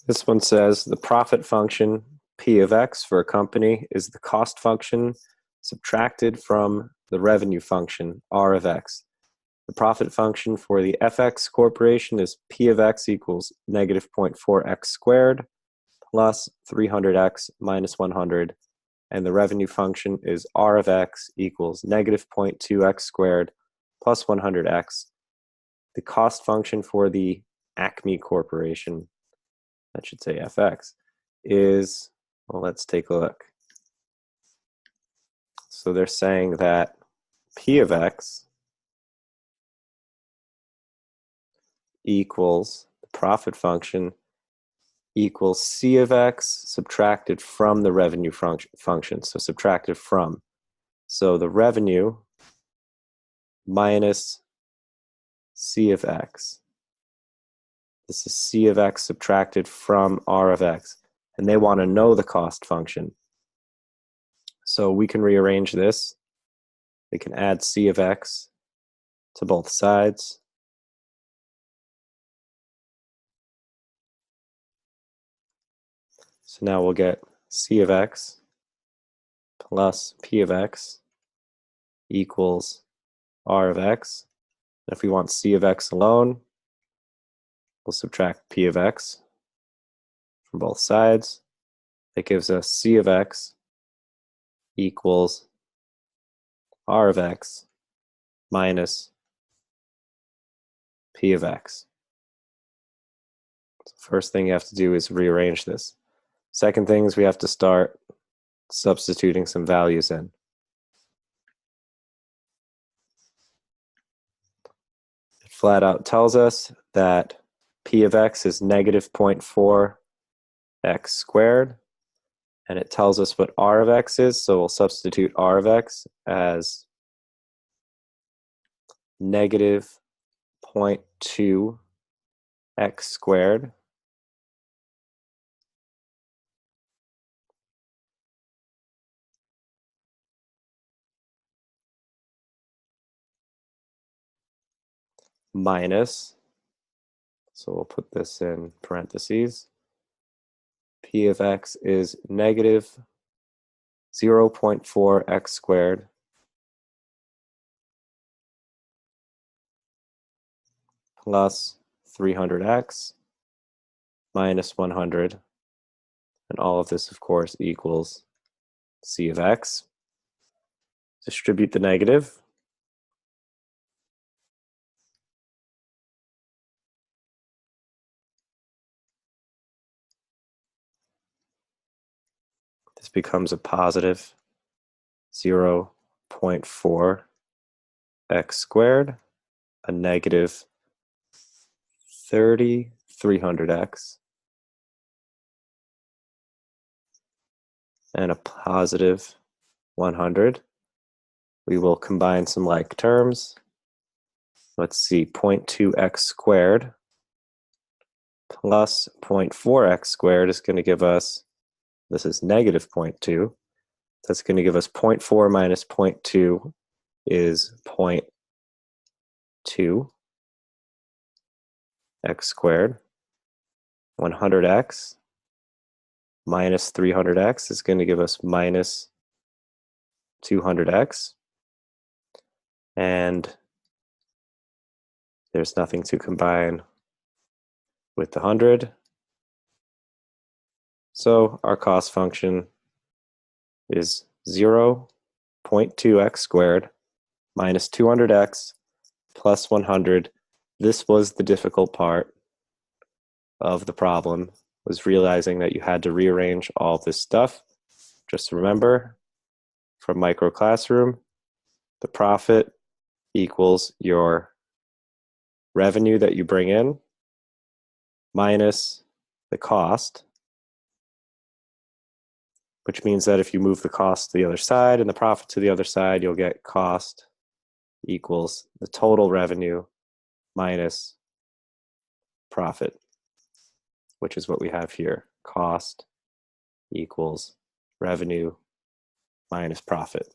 This one says the profit function P of X for a company is the cost function subtracted from the revenue function R of X. The profit function for the FX Corporation is P of X equals negative 0.4x squared plus 300x minus 100. And the revenue function is R of X equals negative 0.2x squared plus 100x. The cost function for the Acme Corporation, that should say FX, is, well, let's take a look. So they're saying that P of X equals the profit function equals C of X subtracted from the revenue function. So subtracted from. So the revenue minus C of X. This is C of X subtracted from R of X. And they want to know the cost function. So we can rearrange this. We can add C of X to both sides. So now we'll get C of X plus P of X equals R of X. And if we want C of X alone, we'll subtract P of X from both sides. That gives us C of X equals R of X minus P of X. So first thing you have to do is rearrange this. Second thing is we have to start substituting some values in. It flat out tells us that P of X is negative 0.4x squared, and it tells us what R of X is, so we'll substitute R of X as negative 0.2x squared minus, so we'll put this in parentheses, P of X is negative 0.4x squared plus 300x minus 100. And all of this, of course, equals C of X. Distribute the negative. This becomes a positive 0.4x squared, a negative 300x, and a positive 100. We will combine some like terms. Let's see, 0.2x squared plus 0.4x squared is going to give us, this is negative 0.2. That's going to give us 0.4 minus 0.2 is 0.2 x squared. 100x minus 300x is going to give us minus 200x. And there's nothing to combine with the 100. So our cost function is 0.2x squared minus 200x plus 100. This was the difficult part of the problem, was realizing that you had to rearrange all this stuff. Just remember, from Micro Classroom, the profit equals your revenue that you bring in minus the cost, which means that if you move the cost to the other side and the profit to the other side, you'll get cost equals the total revenue minus profit, which is what we have here. Cost equals revenue minus profit.